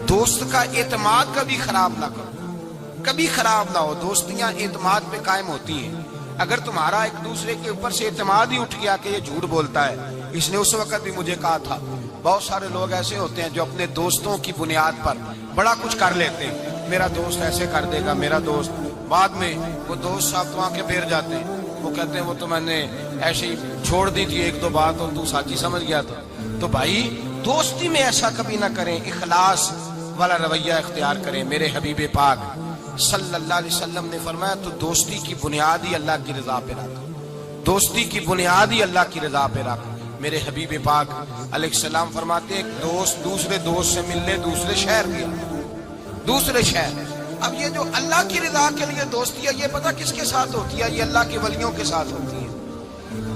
دوست کا اعتماد کبھی خراب نہ کرو، کبھی خراب نہ ہو. دوستیاں اعتماد پہ قائم ہوتی ہیں. اگر تمہارا ایک دوسرے کے اوپر سے اعتماد ہی اٹھ گیا کہ یہ جھوٹ بولتا ہے، اس نے اس وقت بھی مجھے کہا تھا. بہت سارے لوگ ایسے ہوتے ہیں جو اپنے دوستوں کی بنیاد پر بڑا کچھ کر لیتے ہیں. میرا دوست ایسے کر دے گا، میرا دوست. بعد میں وہ دوست صاحب تو آنکھیں پھیر جاتے ہیں. وہ کہتے ہیں وہ تو میں نے ایسے ہی چھوڑ دی تھی 1-2 بات اور تو سچی سمجھ گیا تھا. تو بھائی دوستی میں ایسا کبھی نہ کریں، اخلاص والا رویہ اختیار کریں. میرے حبیب پاک صلی اللہ علیہ وسلم نے فرمایا تو دوستی کی بنیاد ہی اللہ کی رضا پہ رکھ. دوستی کی بنیاد ہی اللہ کی رضا پہ رکھ. میرے حبیب پاک علیہ السلام فرماتے ہیں ایک دوست دوسرے دوست سے ملنے دوسرے شہر گیا، دوسرے شہر. اب یہ جو اللہ کی رضا کے لیے دوستی ہے یہ پتہ کس کے ساتھ ہوتی ہے؟ یہ اللہ کے ولیوں کے ساتھ ہوتی ہے.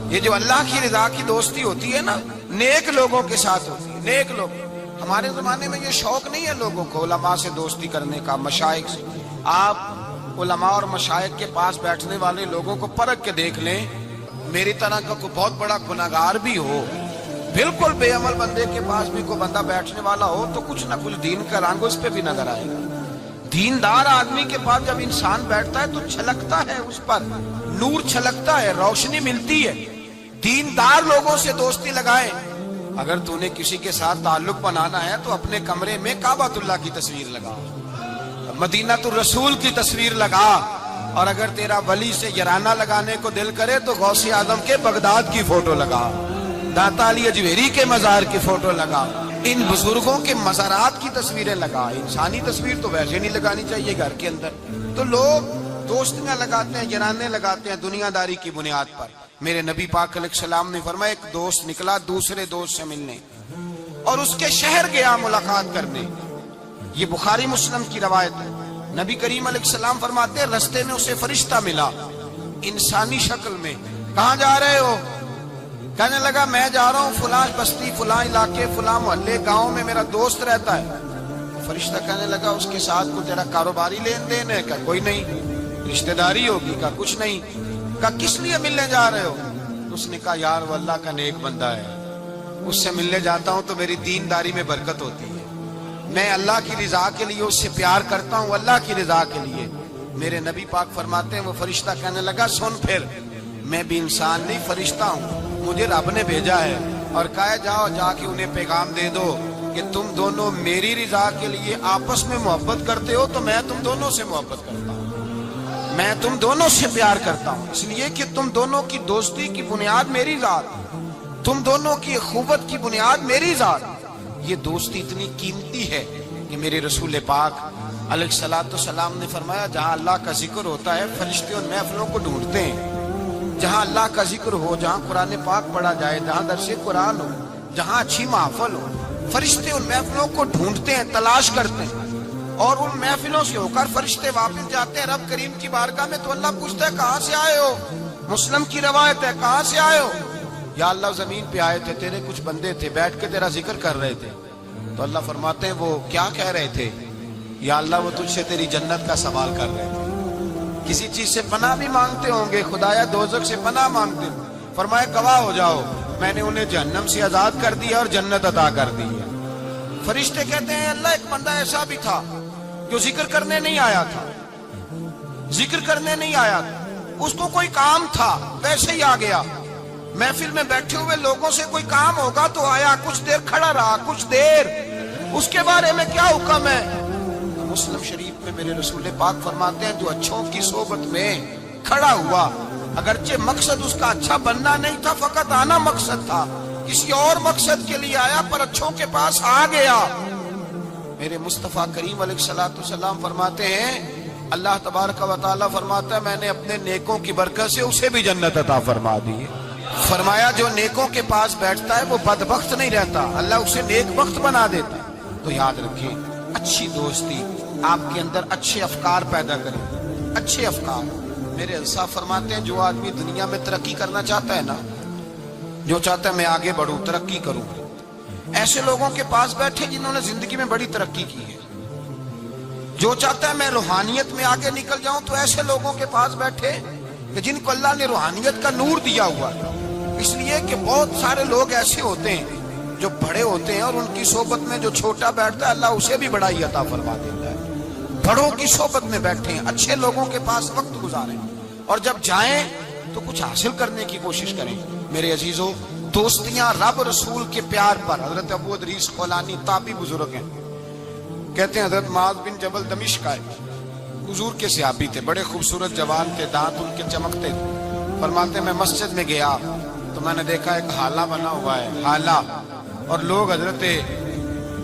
یہ جو اللہ کی رضا کی دوستی ہوتی ہے نا نیک لوگوں کے ساتھ ہوتی ہے. نیک لوگ. ہمارے زمانے میں یہ شوق نہیں ہے لوگوں کو علماء سے دوستی کرنے کا، مشائخ سے. آپ علماء اور مشائخ کے پاس بیٹھنے والے لوگوں کو پرکھ کے دیکھ لیں. میری طرح کا کوئی بہت بڑا گناہگار بھی ہو، بالکل بے عمل بندے کے پاس بھی کوئی بندہ بیٹھنے والا ہو تو کچھ نہ کچھ دین کا رنگ اس پہ بھی نظر آئے گا. دیندار آدمی کے پاس جب انسان بیٹھتا ہے تو چھلکتا ہے، اس پر نور چھلکتا ہے، روشنی ملتی ہے. دیندار لوگوں سے دوستی لگائیں. اگر تو نے کسی کے ساتھ تعلق بنانا ہے تو اپنے کمرے میں کعبۃ اللہ کی تصویر لگا، مدینہ الرسول کی تصویر لگا. اور اگر تیرا ولی سے یارانہ لگانے کو دل کرے تو غوث اعظم کے بغداد کی فوٹو لگا، داتا علی اجویری کے مزار کی فوٹو لگا، ان بزرگوں کے مزارات کی تصویریں لگا. انسانی تصویر تو ویسے نہیں لگانی چاہیے گھر کے اندر. تو لوگ دوستیاں لگاتے ہیں، یارانے لگاتے ہیں دنیا داری کی بنیاد پر. میرے نبی پاک علیہ السلام نے فرمایا ایک دوست نکلا دوسرے دوست سے ملنے اور اس کے شہر گیا ملاقات کرنے. یہ بخاری مسلم کی روایت ہے. نبی کریم علیہ السلام فرماتے ہیں رستے میں اسے فرشتہ ملا انسانی شکل میں. کہاں جا رہے ہو؟ کہنے لگا میں جا رہا ہوں فلاں بستی، فلاں علاقے، فلاں محلے، گاؤں میں میرا دوست رہتا ہے. فرشتہ کہنے لگا اس کے ساتھ کو تیرا کاروباری لین دین ہے؟ کہا کوئی نہیں. رشتہ داری ہوگی؟ کہا کچھ نہیں. کہا کس لیے ملنے جا رہے ہو؟ اس نے کہا یار وہ اللہ کا نیک بندہ ہے، اس سے ملنے جاتا ہوں تو میری دینداری میں برکت ہوتی ہے، میں اللہ کی رضا کے لیے اس سے پیار کرتا ہوں، اللہ کی رضا کے لیے. میرے نبی پاک فرماتے ہیں وہ فرشتہ کہنے لگا سن پھر میں بھی انسان نہیں فرشتہ ہوں، مجھے رب نے بھیجا ہے اور کہا جاؤ جا کے انہیں پیغام دے دو کہ تم دونوں میری رضا کے لیے آپس میں محبت کرتے ہو تو میں تم دونوں سے محبت کرتا ہوں، میں تم دونوں سے پیار کرتا ہوں، اس لیے کہ تم دونوں کی دوستی کی بنیاد میری ذات، تم دونوں کی اخوت کی بنیاد میری ذات۔ یہ دوستی اتنی قیمتی ہے کہ میرے رسول پاک علیہ الصلوۃ والسلام نے فرمایا جہاں اللہ کا ذکر ہوتا ہے فرشتے ان محفلوں کو ڈھونڈتے ہیں، جہاں اللہ کا ذکر ہو، جہاں قرآن پاک پڑھا جائے، جہاں درس قرآن ہو، جہاں اچھی محفل ہو، فرشتے ان محفلوں کو ڈھونڈتے ہیں، تلاش کرتے ہیں، اور ان محفلوں سے ہو کر فرشتے واپس جاتے ہیں رب کریم کی بارگاہ میں تو اللہ پوچھتا ہے کہاں سے آئے ہو؟ مسلم کی روایت ہے کہاں سے آئے ہو؟ یا اللہ زمین پہ آئے تھے، تیرے کچھ بندے تھے بیٹھ کے تیرا ذکر کر رہے تھے، تو اللہ فرماتے ہیں وہ کیا کہہ رہے تھے؟ یا اللہ وہ تجھ سے تیری جنت کا سوال کر رہے تھے، کسی چیز سے پناہ بھی مانگتے ہوں گے، خدایا دوزخ سے پناہ مانگتے ہوں، فرمایا گواہ ہو جاؤ میں نے انہیں جہنم سے آزاد کر دیا اور جنت عطا کر دی ہے۔ فرشتے کہتے ہیں اللہ ایک بندہ ایسا بھی تھا جو ذکر کرنے نہیں آیا تھا، ذکر کرنے نہیں آیا تھا، اس کو کوئی کام تھا ویسے ہی آ گیا، محفل میں بیٹھے ہوئے لوگوں سے کوئی کام ہوگا تو آیا، کچھ دیر کھڑا رہا، کچھ دیر، اس کے بارے میں کیا حکم ہے؟ مسلم شریف میں میرے رسول پاک فرماتے ہیں جو اچھوں کی صحبت میں کھڑا ہوا، اگرچہ مقصد اس کا اچھا بننا نہیں تھا، فقط آنا مقصد تھا، کسی اور مقصد کے لیے آیا پر اچھوں کے پاس آ گیا۔ میرے مصطفیٰ کریم علیہ الصلوۃ والسلام فرماتے ہیں اللہ تبارک و تعالیٰ فرماتا ہے میں نے اپنے نیکوں کی برکت سے اسے بھی جنت عطا فرما دی ہے۔ فرمایا جو نیکوں کے پاس بیٹھتا ہے وہ بدبخت نہیں رہتا، اللہ اسے نیک بخت بنا دیتا ہے۔ تو یاد رکھیں اچھی دوستی آپ کے اندر اچھے افکار پیدا کرے، اچھے افکار۔ میرے انصاف فرماتے ہیں جو آدمی دنیا میں ترقی کرنا چاہتا ہے نا، جو چاہتا ہے میں آگے بڑھوں ترقی کروں، ایسے لوگوں کے پاس بیٹھے جنہوں نے زندگی میں بڑی ترقی کی ہے۔ جو چاہتا ہے میں روحانیت میں آگے نکل جاؤں تو ایسے لوگوں کے پاس بیٹھے کہ جن کو اللہ نے روحانیت کا نور دیا ہوا ہے۔ اس لیے کہ بہت سارے لوگ ایسے ہوتے ہیں جو بڑے ہوتے ہیں اور ان کی صحبت میں جو چھوٹا بیٹھتا ہے اللہ اسے بھی بڑائی عطا فرما دیتا ہے۔ بڑوں کی صحبت میں بیٹھیں، اچھے لوگوں کے پاس وقت گزاریں، اور جب جائیں تو کچھ حاصل کرنے کی کوشش کریں۔ میرے عزیزو دوستیاں رب رسول کے پیار پر، حضرت ابو ادریس خولانی تابعی بزرگ ہیں، کہتے ہیں حضرت معاذ بن جبل دمشق آئے، حضور کے صحابی تھے، بڑے خوبصورت جوان تھے، دانت ان کے چمکتے تھے۔ فرماتے میں مسجد میں گیا تو میں نے دیکھا ایک حالہ بنا ہوا ہے، حالہ، اور لوگ حضرت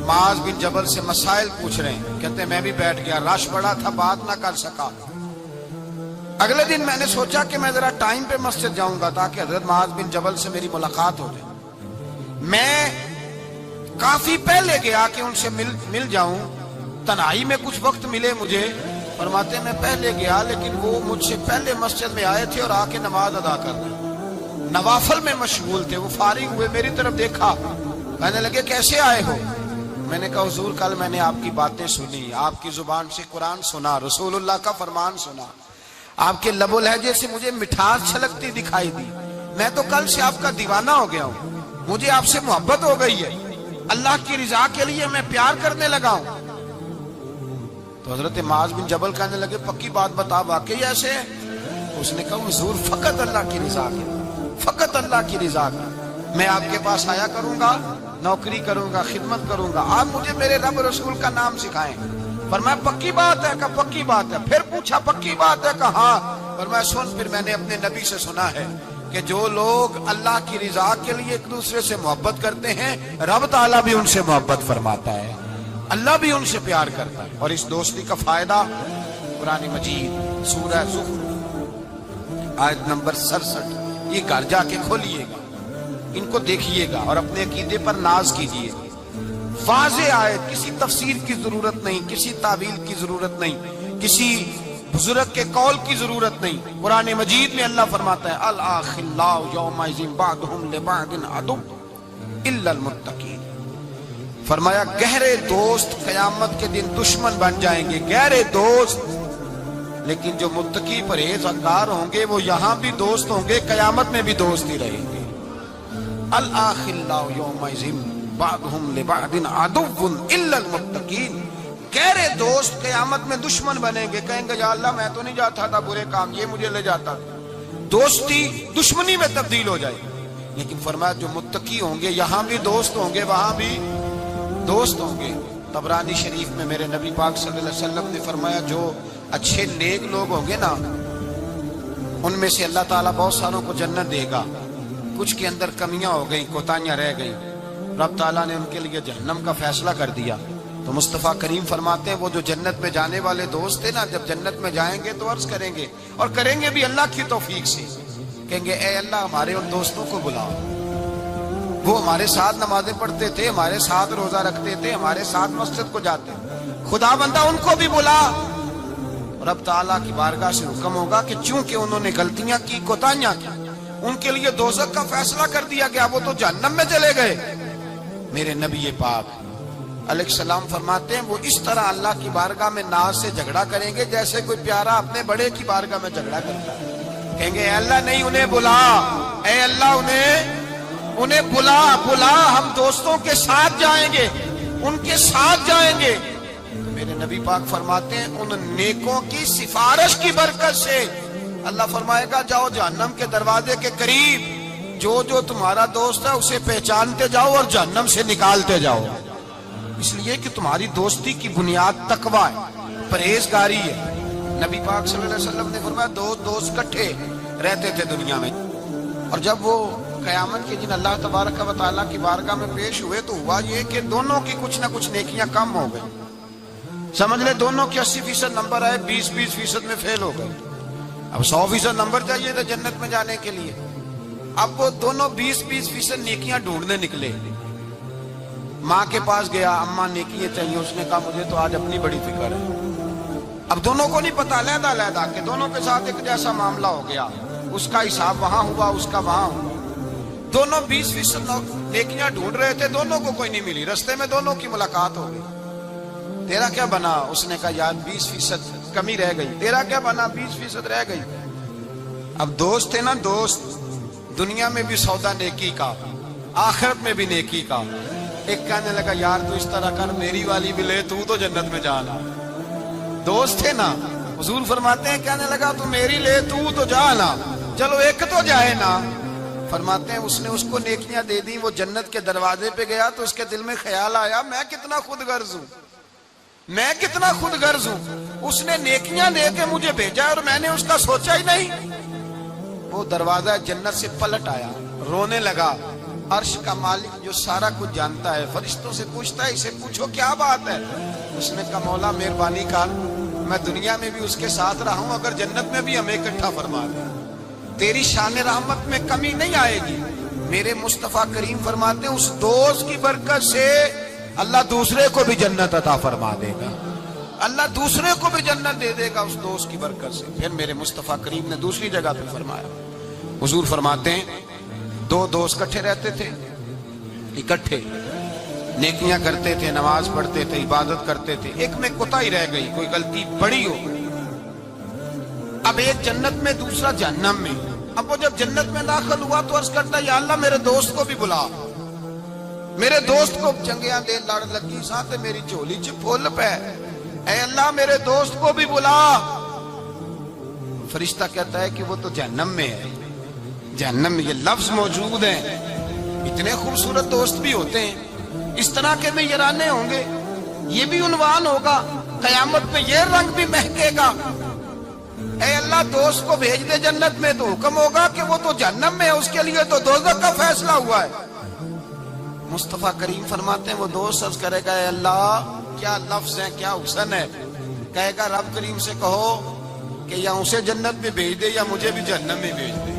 معاذ بن جبل سے مسائل پوچھ رہے ہیں۔ کہتے ہیں میں بھی بیٹھ گیا، رش بڑا تھا بات نہ کر سکا۔ اگلے دن میں نے سوچا کہ میں ذرا ٹائم پہ مسجد جاؤں گا تاکہ حضرت معاذ بن جبل سے میری ملاقات ہو جائے۔ میں کافی پہلے گیا کہ ان سے مل جاؤں، تنہائی میں کچھ وقت ملے مجھے۔ فرماتے میں پہلے گیا لیکن وہ مجھ سے پہلے مسجد میں آئے تھے اور آ کے نماز ادا کر رہے، نوافل میں مشغول تھے۔ وہ فارغ ہوئے، میری طرف دیکھا، کہنے لگے کیسے آئے ہو؟ میں نے کہا حضور کل میں نے آپ کی باتیں سنی، آپ کی زبان سے قرآن سنا، رسول اللہ کا فرمان سنا، آپ کے لب و لہجے سے مجھے مٹھاس چھلکتی دکھائی دی، میں تو کل سے آپ کا دیوانہ ہو گیا ہوں، مجھے آپ سے محبت ہو گئی ہے، اللہ کی رضا کے لیے میں پیار کرنے لگا ہوں۔ تو حضرت معاذ بن جبل کہنے لگے پکی بات بتا واقعی ایسے ہے؟ اس نے کہا حضور فقط اللہ کی رضا کے، فقط اللہ کی رضا کے میں آپ کے پاس آیا کروں گا، نوکری کروں گا، خدمت کروں گا، آپ مجھے میرے رب رسول کا نام سکھائیں۔ فرمایا پکی بات ہے؟ کہ پکی بات ہے۔ پھر پوچھا پکی بات ہے؟ کہ ہاں۔ فرمایا سن، پھر میں نے اپنے نبی سے سنا ہے کہ جو لوگ اللہ کی رضا کے لیے ایک دوسرے سے محبت کرتے ہیں رب تعالیٰ بھی ان سے محبت فرماتا ہے، اللہ بھی ان سے پیار کرتا ہے۔ اور اس دوستی کا فائدہ قرآن مجید سورہ زخرف آیت نمبر 67، یہ گھر جا کے کھولیے گا، ان کو دیکھیے گا اور اپنے عقیدے پر ناز کیجیے گا۔ واضح آیت، کسی تفسیر کی ضرورت نہیں، کسی تعویل کی ضرورت نہیں، کسی بزرگ کے قول کی ضرورت نہیں۔ قرآن مجید میں اللہ فرماتا ہے الاخلاء یومئذ بعضهم لبعض عدو الا المتقین۔ فرمایا گہرے دوست قیامت کے دن دشمن بن جائیں گے، گہرے دوست، لیکن جو متقی پرہیزگار ہوں گے وہ یہاں بھی دوست ہوں گے، قیامت میں بھی دوست ہی رہیں گے۔ الاخلاء یومئذ بعضهم لبعض عدو الا المتقین، گہرے دوست قیامت میں دشمن بنیں گے، کہیں گے یا اللہ میں تو نہیں جاتا تھا برے کام، یہ مجھے لے جاتا تھا، دوستی دشمنی میں تبدیل ہو جائے. لیکن فرمایا جو متقی ہوں گے یہاں بھی دوست ہوں گے وہاں بھی دوست ہوں گے. طبرانی شریف میں میرے نبی پاک صلی اللہ علیہ وسلم نے فرمایا جو اچھے نیک لوگ ہوں گے نا ان میں سے اللہ تعالیٰ بہت ساروں کو جنت دے گا. کچھ کے اندر کمیاں ہو گئیں، کوتاہیاں رہ گئیں، رب تعالیٰ نے ان کے لیے جہنم کا فیصلہ کر دیا. تو مصطفیٰ کریم فرماتے ہیں وہ جو جنت میں جانے والے دوست تھے نا جب جنت میں جائیں گے تو عرض کریں گے، اور کریں گے بھی اللہ کی توفیق سے، کہیں گے اے اللہ ہمارے ان دوستوں کو بلاؤ، وہ ہمارے ساتھ نمازیں پڑھتے تھے، ہمارے ساتھ روزہ رکھتے تھے، ہمارے ساتھ مسجد کو جاتے، خدا بندہ ان کو بھی بلا. رب تعالیٰ کی بارگاہ سے حکم ہوگا کہ چونکہ انہوں نے غلطیاں کی، کوتاہیاں کی، ان کے لیے دوزخ کا فیصلہ کر دیا گیا، وہ تو جہنم میں چلے گئے. میرے نبی پاک علیہ السلام فرماتے ہیں وہ اس طرح اللہ کی بارگاہ میں ناز سے جھگڑا کریں گے جیسے کوئی پیارا اپنے بڑے کی بارگاہ میں جھگڑا کرتا ہے. کہیں گے اے اللہ نہیں انہیں بلا، اے اللہ انہیں بلا، ہم دوستوں کے ساتھ جائیں گے، ان کے ساتھ جائیں گے. تو میرے نبی پاک فرماتے ہیں ان نیکوں کی سفارش کی برکت سے اللہ فرمائے گا جاؤ جہنم کے دروازے کے قریب جو جو تمہارا دوست ہے اسے پہچانتے جاؤ اور جہنم سے نکالتے جاؤ. اس لیے کہ تمہاری دوستی کی بنیاد تقوی ہے، پرہیزگاری ہے. نبی پاک صلی اللہ علیہ وسلم نے فرمایا دو دوست کٹھے رہتے تھے دنیا میں، اور جب وہ قیامت کے دن اللہ تبارک و تعالیٰ کی بارگاہ میں پیش ہوئے تو ہوا یہ کہ دونوں کی کچھ نہ کچھ نیکیاں کم ہو گئی. سمجھ لے دونوں کے 80% نمبر آئے، 20% میں فیل ہو گئے. اب 100% نمبر چاہیے تھا جنت میں جانے کے لیے. اب وہ دونوں 20% نیکیاں ڈھونڈنے نکلے. ماں کے پاس گیا، اماں نیکیاں چاہیے، اس نے کہا مجھے تو آج اپنی بڑی فکر ہے. اب دونوں کو نہیں پتا، علیحدہ کہ دونوں کے ساتھ ایک جیسا معاملہ ہو گیا، اس کا حساب وہاں ہوا، اس کا وہاں ہوا. دونوں 20% نیکیاں ڈھونڈ رہے تھے، دونوں کو کوئی نہیں ملی. رستے میں دونوں کی ملاقات ہو گئی. تیرا کیا بنا؟ اس نے کہا یار 20% کمی رہ گئی. تیرا کیا بنا؟ 20% رہ گئی. اب دوست تھے نا دوست، دنیا میں بھی سودا نیکی کا، آخرت میں بھی نیکی کا. ایک کہنے لگا یار تو اس طرح کر میری والی بھی لے، تو جنت میں جانا. دوست تھے نا، حضور فرماتے ہیں کہنے لگا تو میری لے، تو جانا، چلو ایک تو جائے نا. فرماتے ہیں اس نے اس کو نیکیاں دے دی، وہ جنت کے دروازے پہ گیا تو اس کے دل میں خیال آیا میں کتنا خود غرض ہوں، میں کتنا خود غرض ہوں. اس نے نیکیاں دے کے مجھے بھیجا اور میں نے اس کا سوچا ہی نہیں. وہ دروازہ جنت سے پلٹ آیا، رونے لگا. عرش کا مالک جو سارا کچھ جانتا ہے فرشتوں سے پوچھتا ہے اسے پوچھو کیا بات ہے. اس نے کہا مولا مہربانی کر، میں دنیا میں بھی اس کے ساتھ رہا ہوں، اگر جنت میں بھی ہمیں اکٹھا فرما دے تیری شان رحمت میں کمی نہیں آئے گی. میرے مصطفیٰ کریم فرماتے ہیں اس دوست کی برکت سے اللہ دوسرے کو بھی جنت عطا فرما دے گا، اللہ دوسرے کو بھی جنت دے دے گا اس دوست کی برکت سے. پھر میرے مصطفیٰ کریم نے دوسری جگہ پہ فرمایا، حضور فرماتے ہیں دو دوست کٹھے رہتے تھے، اکٹھے نیکیاں کرتے تھے، نماز پڑھتے تھے، عبادت کرتے تھے. ایک میں کوتاہی رہ گئی، کوئی غلطی بڑی ہو گئی. اب ایک جنت میں دوسرا جہنم میں. اب وہ جب جنت میں داخل ہوا تو عرض کرتا یا اللہ میرے دوست کو بھی بلا، میرے دوست کو چنگیاں دے لڑ لگی ساتھ میری چولی چ پھول پہ، اے اللہ میرے دوست کو بھی بلا. فرشتہ کہتا ہے کہ وہ تو جہنم میں ہے. جہنم میں یہ لفظ موجود ہیں. اتنے خوبصورت دوست بھی ہوتے ہیں، اس طرح کے میں یارانے ہوں گے، یہ بھی عنوان ہوگا قیامت میں، یہ رنگ بھی مہکے گا. اے اللہ دوست کو بھیج دے جنت میں، تو حکم ہوگا کہ وہ تو جہنم میں ہے، اس کے لیے تو دوزخ کا فیصلہ ہوا ہے. مصطفیٰ کریم فرماتے ہیں وہ دوست عرض کرے گا اے اللہ کیا لفظ ہے، کیا حسن ہے. کہے گا رب کریم سے کہو کہ یا اسے جنت میں بھیج دے یا مجھے بھی جہنم میں بھیج دے.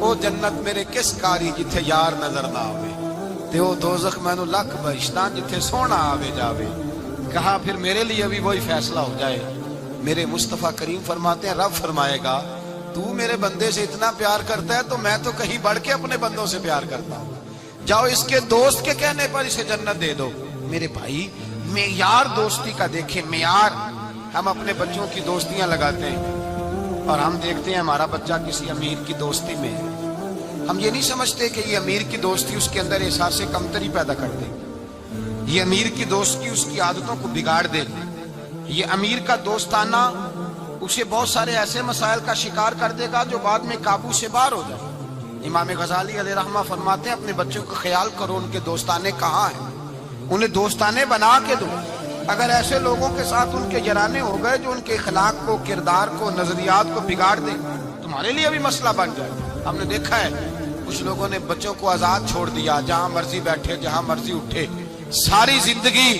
وہ جنت میرے کس کاری جتھے یار نظر نہ آوے، تے وہ دوزخ مینوں لکھ بہشتاں جتھے سونا آوے جاوے. کہا پھر میرے لیے بھی وہی فیصلہ ہو جائے. میرے مصطفیٰ کریم فرماتے ہیں رب فرمائے گا تو میرے بندے سے اتنا پیار کرتا ہے تو میں تو کہیں بڑھ کے اپنے بندوں سے پیار کرتا ہوں، جاؤ اس کے دوست کے کہنے پر اسے جنت دے دو. میرے بھائی معیار دوستی کا دیکھیں، معیار. ہم اپنے بچوں کی دوستیاں لگاتے ہیں اور ہم دیکھتے ہیں ہمارا بچہ کسی امیر کی دوستی میں ہے. ہم یہ نہیں سمجھتے کہ یہ امیر کی دوستی اس کے اندر احساس کمتری پیدا کر دے، یہ امیر کی دوستی اس کی عادتوں کو بگاڑ دے. یہ امیر کا دوستانہ اسے بہت سارے ایسے مسائل کا شکار کر دے گا جو بعد میں قابو سے باہر ہو جائے۔ امام غزالی علیہ رحمہ فرماتے ہیں اپنے بچوں کا خیال کرو ان کے دوستانے کہاں ہیں، انہیں دوستانے بنا کے دو۔ اگر ایسے لوگوں کے ساتھ ان کے جرانے ہو گئے جو ان کے اخلاق کو، کردار کو، نظریات کو بگاڑ دیں، تمہارے لیے بھی مسئلہ بن جائے۔ ہم نے دیکھا ہے کچھ لوگوں نے بچوں کو آزاد چھوڑ دیا، جہاں مرضی بیٹھے، جہاں مرضی اٹھے، ساری زندگی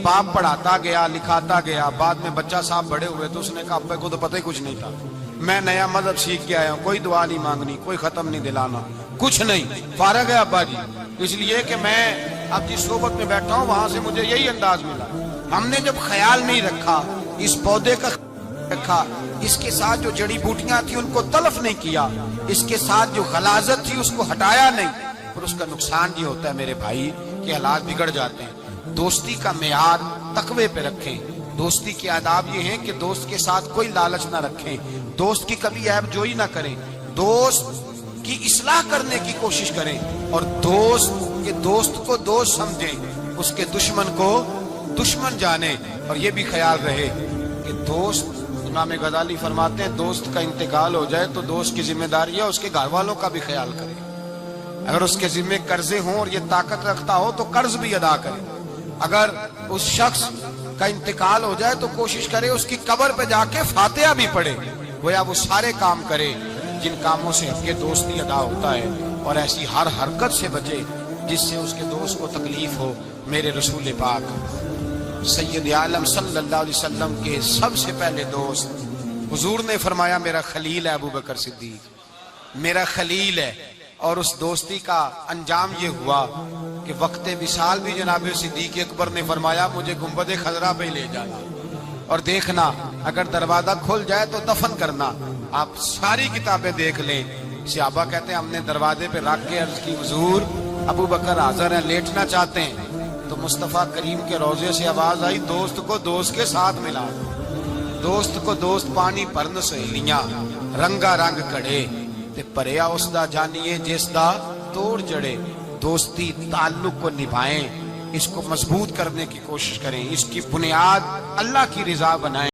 باپ پڑھاتا گیا، لکھاتا گیا، بعد میں بچہ صاحب بڑے ہوئے تو اس نے کہا ابے کو تو پتہ ہی کچھ نہیں تھا، میں نیا مذہب سیکھ کے آیا ہوں، کوئی دعا نہیں مانگنی، کوئی ختم نہیں دلانا، کچھ نہیں، فارغ ہے ابا جی، اس لیے کہ میں اب جس صحبت میں بیٹھا ہوں وہاں سے مجھے یہی انداز ملا۔ ہم نے جب خیال نہیں رکھا اس پودے کا رکھا، اس کے ساتھ جو جڑی بوٹیاں تھیں ان کو تلف نہیں کیا، اس کے ساتھ جو غلاظت تھی اس کو ہٹایا نہیں، اور اس کا نقصان یہ ہوتا ہے میرے بھائی کہ حالات بگڑ جاتے ہیں۔ دوستی کا معیار تقوی پہ رکھیں، دوستی کے آداب یہ ہیں کہ دوست کے ساتھ کوئی لالچ نہ رکھیں، دوست کی کبھی عیب جوئی نہ کریں، دوست کی اصلاح کرنے کی کوشش کریں، اور دوست کو دوست سمجھیں، اس کے دشمن کو دشمن جانیں۔ اور یہ بھی خیال رہے کہ دوست، امام غزالی فرماتے ہیں دوست کا انتقال ہو جائے تو دوست کی ذمہ داری ہے اس کے گھر والوں کا بھی خیال کرے، اگر اس کے ذمہ قرضے ہوں اور یہ طاقت رکھتا ہو تو قرض بھی ادا کرے، اگر اس شخص کا انتقال ہو جائے تو کوشش کرے اس کی قبر پہ جا کے فاتحہ بھی پڑھے، گویا وہ سارے کام کرے جن کاموں سے حق دوستی ادا ہوتا ہے، اور ایسی ہر حرکت سے بچے جس سے اس کے دوست کو تکلیف ہو۔ میرے رسول پاک سید عالم صلی اللہ علیہ وسلم کے سب سے پہلے دوست، حضور نے فرمایا میرا خلیل ہے ابو بکر صدیق، میرا خلیل ہے، اور اس دوستی کا انجام یہ ہوا کہ وقت وصال بھی جناب صدیق اکبر نے فرمایا مجھے گنبد خضرا پہ لے جانا، اور دیکھنا اگر دروازہ کھل جائے تو دفن کرنا۔ آپ ساری کتابیں دیکھ لیں، صحابہ کہتے ہیں ہم نے دروازے پہ رکھ کے عرض کی حضور ابو بکر حاضر ہیں، لیٹنا چاہتے ہیں، تو مصطفیٰ کریم کے روضے سے آواز آئی دوست کو دوست کے ساتھ ملا دو، دوست کو دوست پانی پرن سہیلیاں، رنگا رنگ کڑے تے پریا اس دا جانیے جس دا توڑ جڑے۔ دوستی تعلق کو نبھائیں، اس کو مضبوط کرنے کی کوشش کریں، اس کی بنیاد اللہ کی رضا بنائیں۔